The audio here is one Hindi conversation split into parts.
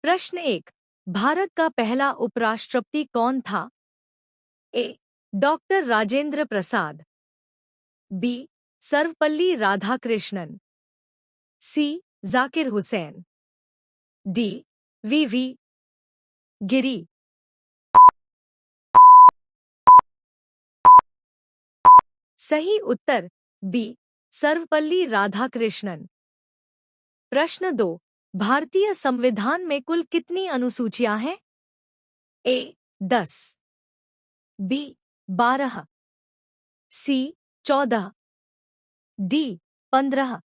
प्रश्न 1। भारत का पहला उपराष्ट्रपति कौन था? A. Doctor Rajendra Prasad. B. Sarvepalli Radhakrishnan. C. Zakir Hussain. D. V Giri. सही उत्तर बी. सर्वपल्ली राधाकृष्णन। प्रश्न 2। भारतीय संविधान में कुल कितनी अनुसूचियां हैं? ए. 10। बी. 12। सी. 14। डी. 15।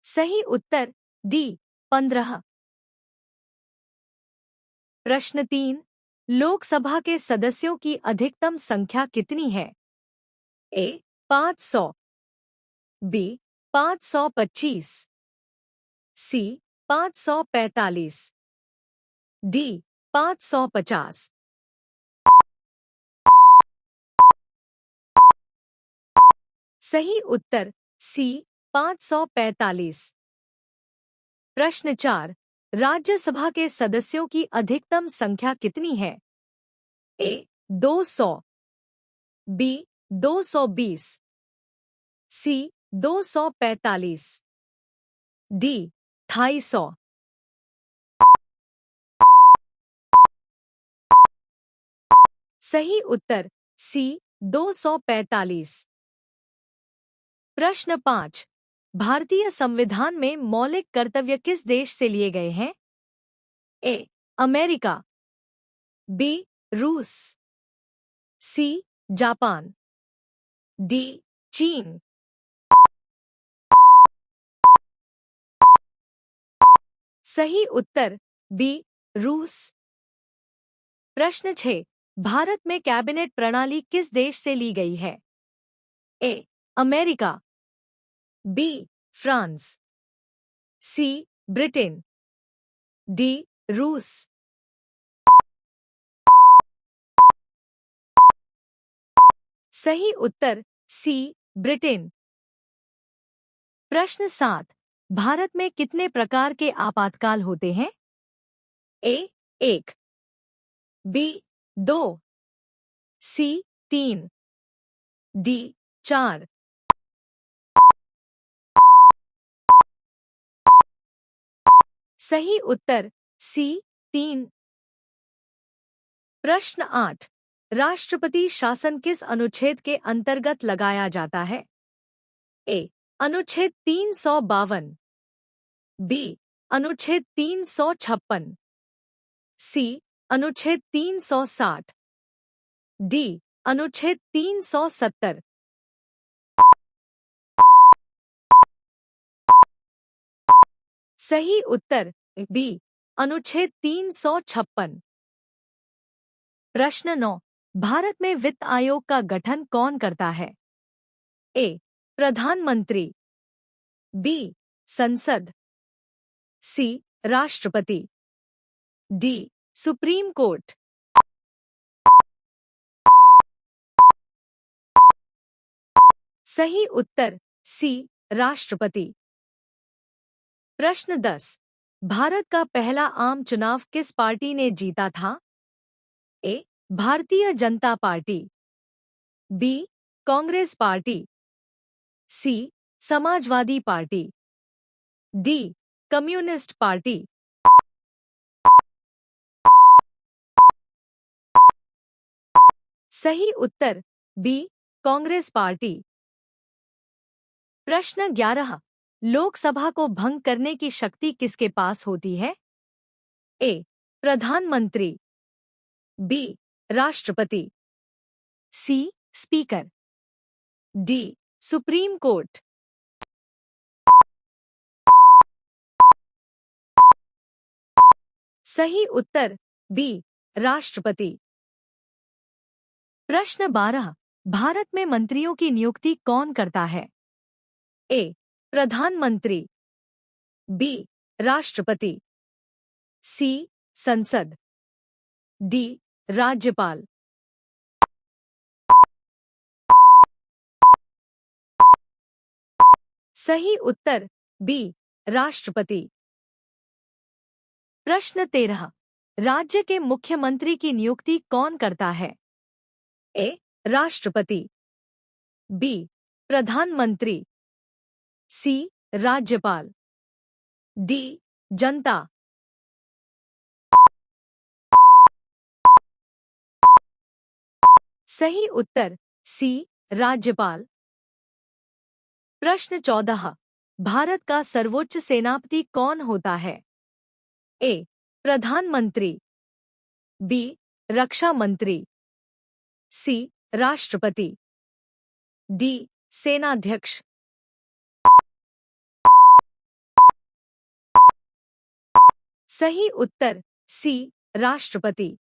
सही उत्तर डी. 15। प्रश्न 3। लोकसभा के सदस्यों की अधिकतम संख्या कितनी है? ए. 500। बी. 525। सी. 545। डी. 550। सही उत्तर सी. 545। प्रश्न 4। राज्यसभा के सदस्यों की अधिकतम संख्या कितनी है? ए. 200। बी. 220। सी. 245। डी. 250। सही उत्तर सी. 245। प्रश्न 5। भारतीय संविधान में मौलिक कर्तव्य किस देश से लिए गए हैं? ए. अमेरिका। बी. रूस। सी. जापान। डी. चीन। सही उत्तर बी. रूस। प्रश्न 6। भारत में कैबिनेट प्रणाली किस देश से ली गई है? ए. अमेरिका। बी. फ्रांस। सी. ब्रिटेन। डी. रूस। सही उत्तर सी. ब्रिटेन। प्रश्न 7। भारत में कितने प्रकार के आपातकाल होते हैं? ए. 1। बी. 2। सी. 3। डी. 4। सही उत्तर सी. 3। प्रश्न 8। राष्ट्रपति शासन किस अनुच्छेद के अंतर्गत लगाया जाता है? ए. अनुच्छेद 352। बी. अनुच्छेद 356। सी. अनुच्छेद 360। डी. अनुच्छेद 370। सही उत्तर बी. अनुच्छेद 356। प्रश्न 9। भारत में वित्त आयोग का गठन कौन करता है? ए. प्रधानमंत्री। बी. संसद। सी. राष्ट्रपति। डी. Supreme court. सही उत्तर सी. राष्ट्रपति। प्रश्न 10। भारत का पहला आम चुनाव किस पार्टी ने जीता था? A. Bharatiya Janata Party. B. Congress Party. C. Samajwadi Party. D. Communist Party. सही उत्तर बी. कांग्रेस पार्टी। प्रश्न 11। लोकसभा को भंग करने की शक्ति किसके पास होती है? ए. प्रधानमंत्री। बी. राष्ट्रपति। सी. स्पीकर। डी. Supreme court. सही उत्तर बी. राष्ट्रपति। प्रश्न 12। भारत में मंत्रियों की नियुक्ति कौन करता है? ए. प्रधानमंत्री। बी. राष्ट्रपति। सी. संसद। डी. राज्यपाल। सही उत्तर बी राष्ट्रपति। प्रश्न 13। राज्य के मुख्यमंत्री की नियुक्ति कौन करता है? ए राष्ट्रपति, बी प्रधानमंत्री, सी राज्यपाल, डी जनता। सही उत्तर सी राज्यपाल। प्रश्न 14। भारत का सर्वोच्च सेनापति कौन होता है? ए प्रधानमंत्री, बी रक्षा मंत्री, सी राष्ट्रपति, डी सेनाध्यक्ष। सही उत्तर सी राष्ट्रपति।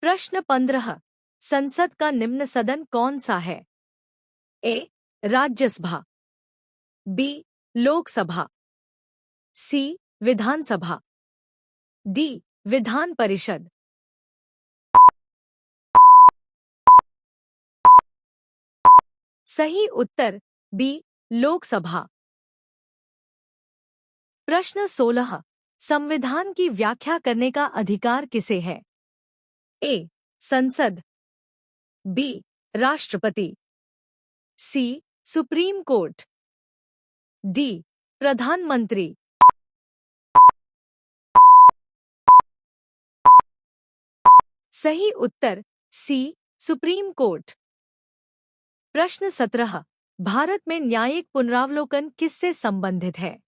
प्रश्न 15। संसद का निम्न सदन कौन सा है? ए राज्यसभा, बी लोकसभा, सी विधानसभा, डी विधान परिषद। सही उत्तर बी लोकसभा। प्रश्न 16। संविधान की व्याख्या करने का अधिकार किसे है? ए संसद, बी राष्ट्रपति, सी सुप्रीम कोर्ट, डी प्रधानमंत्री। सही उत्तर सी सुप्रीम कोर्ट। प्रश्न 17। भारत में न्यायिक पुनरावलोकन किससे संबंधित है?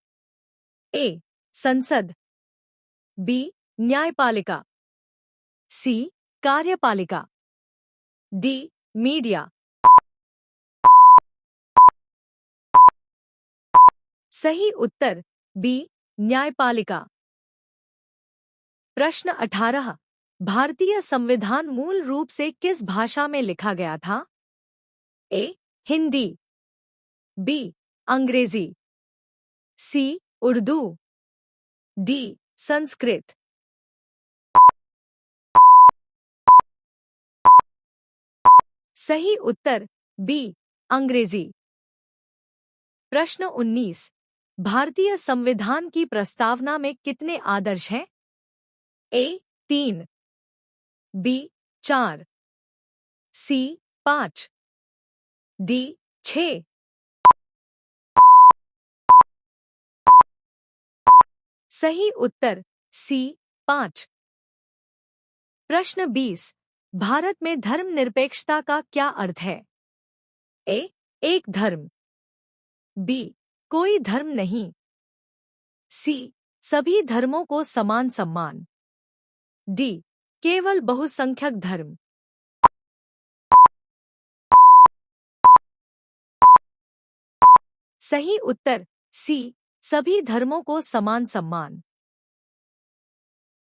ए संसद, बी न्यायपालिका, सी कार्यपालिका, डी मीडिया। सही उत्तर बी न्यायपालिका। प्रश्न 18। भारतीय संविधान मूल रूप से किस भाषा में लिखा गया था? ए हिंदी, बी अंग्रेजी, सी उर्दू, डी संस्कृत। सही उत्तर बी अंग्रेजी। प्रश्न 19। भारतीय संविधान की प्रस्तावना में कितने आदर्श हैं? ए 3, बी 4, सी 5, डी 6। सही उत्तर सी 5। प्रश्न 20। भारत में धर्मनिरपेक्षता का क्या अर्थ है? ए एक धर्म, बी कोई धर्म नहीं, सी सभी धर्मों को समान सम्मान, डी केवल बहुसंख्यक धर्म। सही उत्तर सी सभी धर्मों को समान सम्मान।